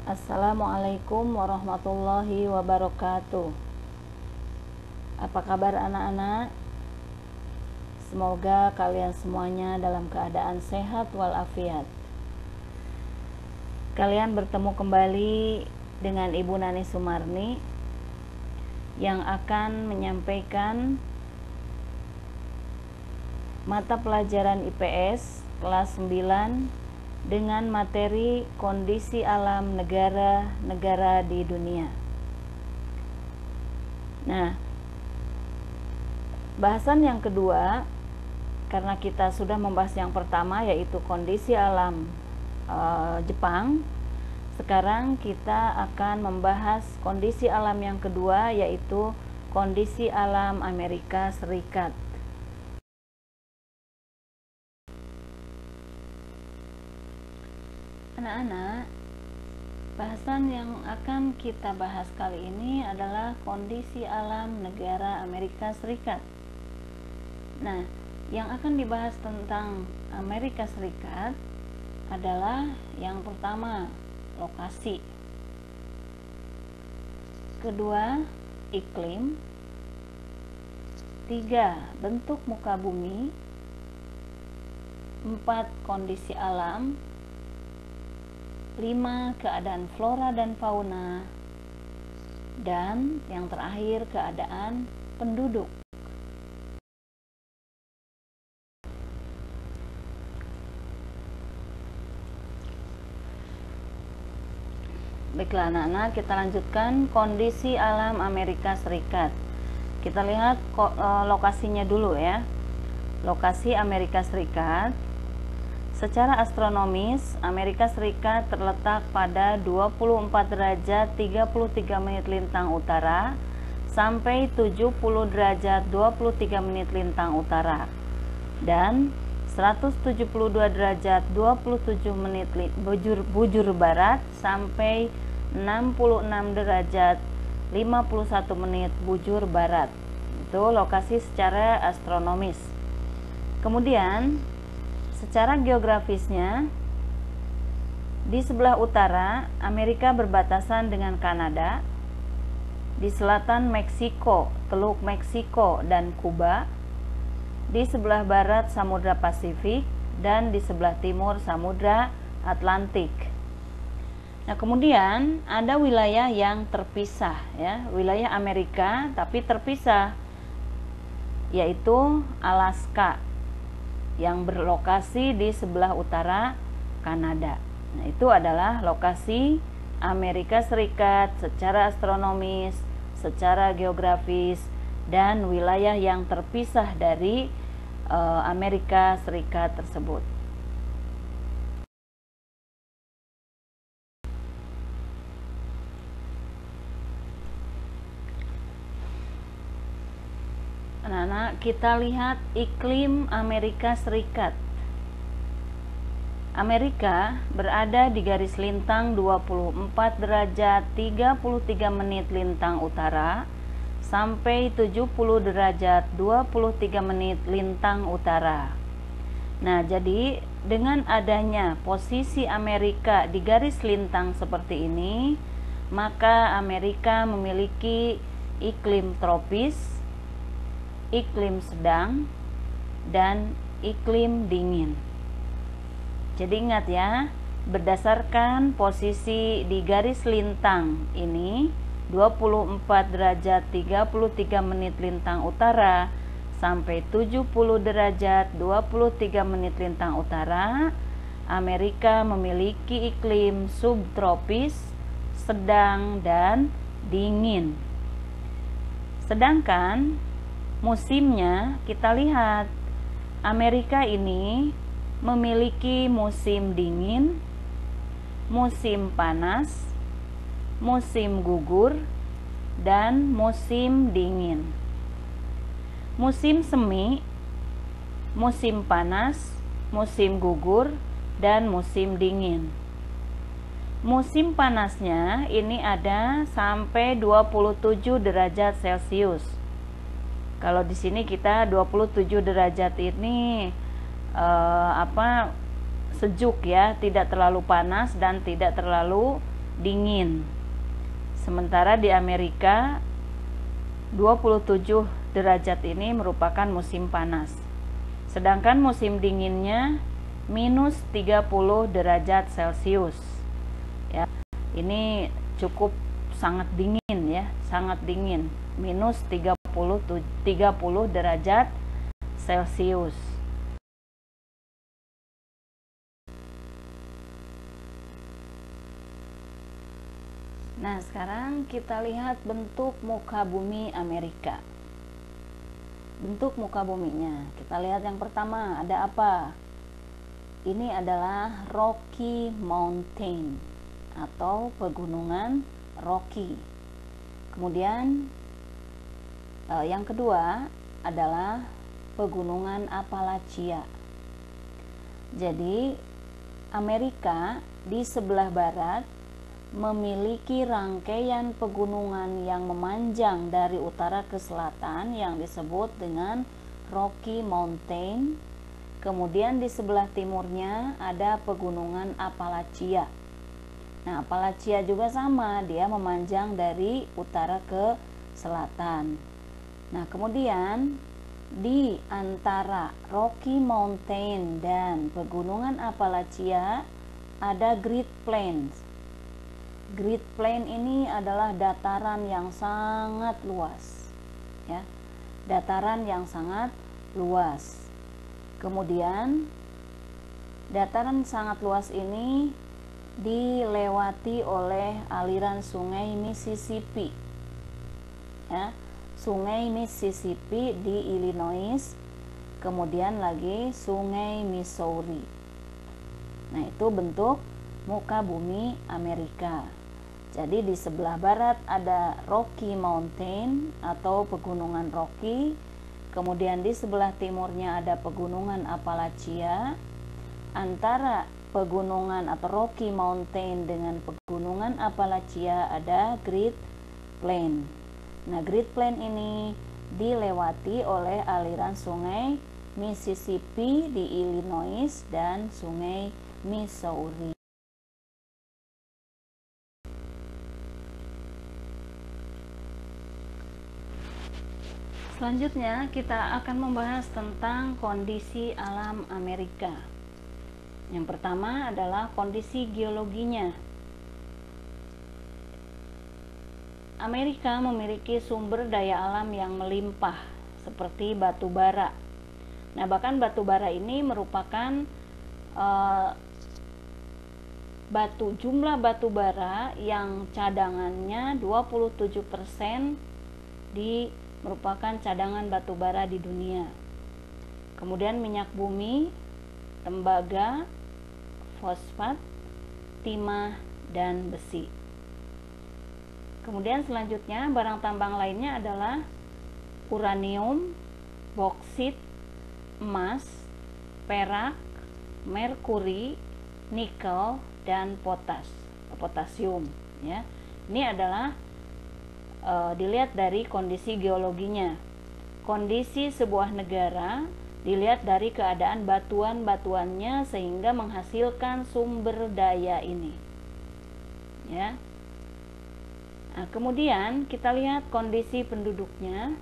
Assalamualaikum warahmatullahi wabarakatuh. Apa kabar anak-anak? Semoga kalian semuanya dalam keadaan sehat walafiat. Kalian bertemu kembali dengan Ibu Nani Sumarni yang akan menyampaikan mata pelajaran IPS kelas 9 dengan materi kondisi alam negara-negara di dunia. Nah, bahasan yang kedua, karena kita sudah membahas yang pertama yaitu kondisi alam Jepang, sekarang kita akan membahas kondisi alam yang kedua yaitu kondisi alam Amerika Serikat. Anak-anak, bahasan yang akan kita bahas kali ini adalah kondisi alam negara Amerika Serikat. Nah, yang akan dibahas tentang Amerika Serikat adalah yang pertama, lokasi. Kedua, iklim. 3, bentuk muka bumi. 4, kondisi alam. 5, keadaan flora dan fauna, dan yang terakhir keadaan penduduk. Baiklah anak-anak, kita lanjutkan kondisi alam Amerika Serikat. Kita lihat lokasinya dulu ya. Lokasi Amerika Serikat. Secara astronomis, Amerika Serikat terletak pada 24 derajat 33 menit lintang utara sampai 70 derajat 23 menit lintang utara dan 172 derajat 27 menit bujur barat sampai 66 derajat 51 menit bujur barat. Itu lokasi secara astronomis. Kemudian secara geografisnya, di sebelah utara Amerika berbatasan dengan Kanada, di selatan Meksiko, Teluk Meksiko dan Kuba, di sebelah barat Samudra Pasifik, dan di sebelah timur Samudra Atlantik. Nah, kemudian ada wilayah yang terpisah ya, wilayah Amerika tapi terpisah, yaitu Alaska yang berlokasi di sebelah utara Kanada. Nah, itu adalah lokasi Amerika Serikat secara astronomis, secara geografis, dan wilayah yang terpisah dari Amerika Serikat tersebut. Anak-anak, kita lihat iklim Amerika Serikat. Amerika berada di garis lintang 24 derajat 33 menit lintang utara sampai 70 derajat 23 menit lintang utara. Nah, jadi dengan adanya posisi Amerika di garis lintang seperti ini, maka Amerika memiliki iklim tropis, iklim sedang, dan iklim dingin. Jadi ingat ya, berdasarkan posisi di garis lintang ini 24 derajat 33 menit lintang utara sampai 70 derajat 23 menit lintang utara, Amerika memiliki iklim subtropis, sedang, dan dingin. Sedangkan musimnya, kita lihat Amerika ini memiliki musim dingin, musim panas, musim gugur, dan musim dingin. Musim semi, musim panas, musim gugur, dan musim dingin. Musim panasnya ini ada sampai 27 derajat Celcius. Kalau di sini kita 27 derajat ini sejuk ya, tidak terlalu panas dan tidak terlalu dingin. Sementara di Amerika 27 derajat ini merupakan musim panas. Sedangkan musim dinginnya minus 30 derajat Celcius. Ya, ini cukup sangat dingin ya, sangat dingin. Minus 30 derajat Celcius. Nah, sekarang kita lihat bentuk muka bumi Amerika. Bentuk muka buminya. Kita lihat yang pertama, ada apa? Ini adalah Rocky Mountain atau pegunungan Rocky. Kemudian yang kedua adalah pegunungan Appalachia. Jadi Amerika di sebelah barat memiliki rangkaian pegunungan yang memanjang dari utara ke selatan yang disebut dengan Rocky Mountain. Kemudian di sebelah timurnya ada pegunungan Appalachia. Nah, Appalachia juga sama, dia memanjang dari utara ke selatan. Nah, kemudian di antara Rocky Mountain dan pegunungan Appalachia ada Great Plains. Great Plain ini adalah dataran yang sangat luas, ya, dataran yang sangat luas. Kemudian dataran sangat luas ini dilewati oleh aliran sungai Mississippi, ya, sungai Mississippi di Illinois, kemudian lagi sungai Missouri. Nah, itu bentuk muka bumi Amerika. Jadi di sebelah barat ada Rocky Mountain atau pegunungan Rocky. Kemudian di sebelah timurnya ada pegunungan Appalachia. Antara pegunungan atau Rocky Mountain dengan pegunungan Appalachia ada Great Plain. Nah, Great Plain ini dilewati oleh aliran sungai Mississippi di Illinois dan sungai Missouri. Selanjutnya kita akan membahas tentang kondisi alam Amerika. Yang pertama adalah kondisi geologinya. Amerika memiliki sumber daya alam yang melimpah seperti batu bara. Nah, bahkan batu bara ini merupakan jumlah batu bara yang cadangannya 27% merupakan cadangan batu bara di dunia. Kemudian minyak bumi, tembaga, fosfat, timah, dan besi. Kemudian selanjutnya barang tambang lainnya adalah uranium, boksit, emas, perak, merkuri, nikel, dan potasium. Ya, ini adalah dilihat dari kondisi geologinya. Kondisi sebuah negara dilihat dari keadaan batuan-batuannya sehingga menghasilkan sumber daya ini. Ya. Nah, kemudian kita lihat kondisi penduduknya.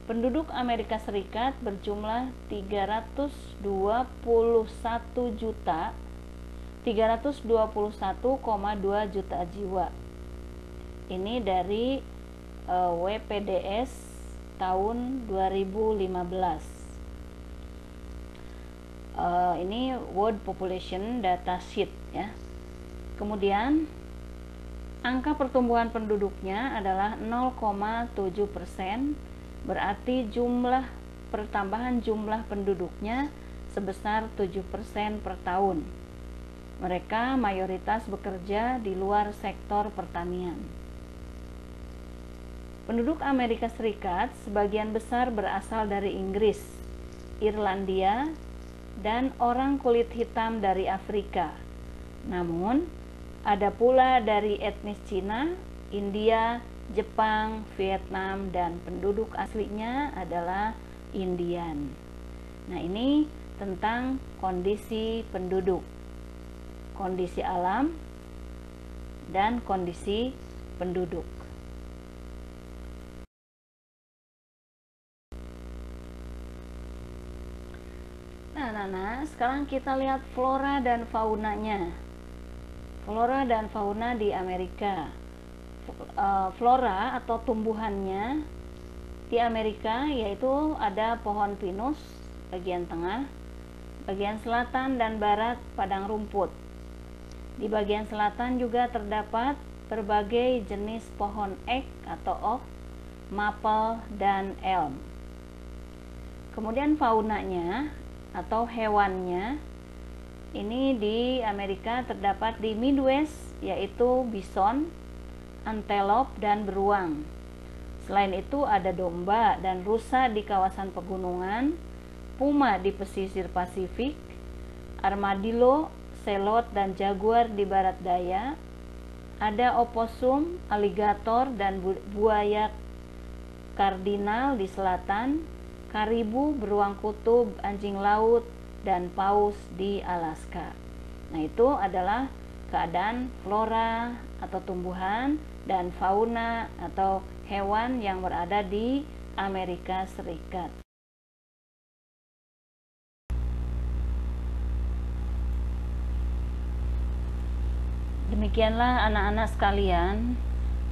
Penduduk Amerika Serikat berjumlah 321,2 juta jiwa. Ini dari WPDS tahun 2015. Ini World Population Data Sheet ya. Kemudian angka pertumbuhan penduduknya adalah 0,7%, berarti pertambahan jumlah penduduknya sebesar 7% per tahun. Mereka mayoritas bekerja di luar sektor pertanian. Penduduk Amerika Serikat sebagian besar berasal dari Inggris, Irlandia, dan orang kulit hitam dari Afrika. Namun, ada pula dari etnis Cina, India, Jepang, Vietnam, dan penduduk aslinya adalah Indian. Nah, ini tentang kondisi penduduk, kondisi alam, dan kondisi penduduk. Nah, sekarang kita lihat flora dan faunanya. Flora dan fauna di Amerika. Flora atau tumbuhannya di Amerika yaitu ada pohon pinus bagian tengah, bagian selatan dan barat padang rumput. Di bagian selatan juga terdapat berbagai jenis pohon ek atau oak, maple, dan elm. Kemudian faunanya atau hewannya ini di Amerika terdapat di Midwest yaitu bison, antelope, dan beruang. Selain itu ada domba dan rusa di kawasan pegunungan, puma di pesisir Pasifik, armadillo, selot, dan jaguar di barat daya. Ada oposum, aligator, dan buaya kardinal di selatan, karibu, beruang kutub, anjing laut, dan paus di Alaska. Nah, itu adalah keadaan flora atau tumbuhan dan fauna atau hewan yang berada di Amerika Serikat. Demikianlah anak-anak sekalian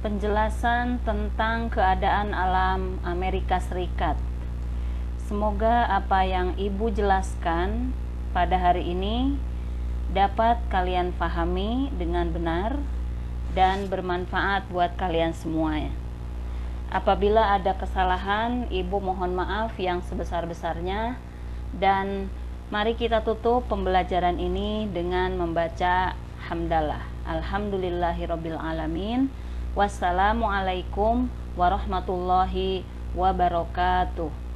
penjelasan tentang keadaan alam Amerika Serikat. Semoga apa yang Ibu jelaskan pada hari ini dapat kalian pahami dengan benar dan bermanfaat buat kalian semuanya. Apabila ada kesalahan, Ibu mohon maaf yang sebesar-besarnya, dan mari kita tutup pembelajaran ini dengan membaca hamdalah. Alhamdulillahirabbil alamin. Wassalamualaikum warahmatullahi wabarakatuh.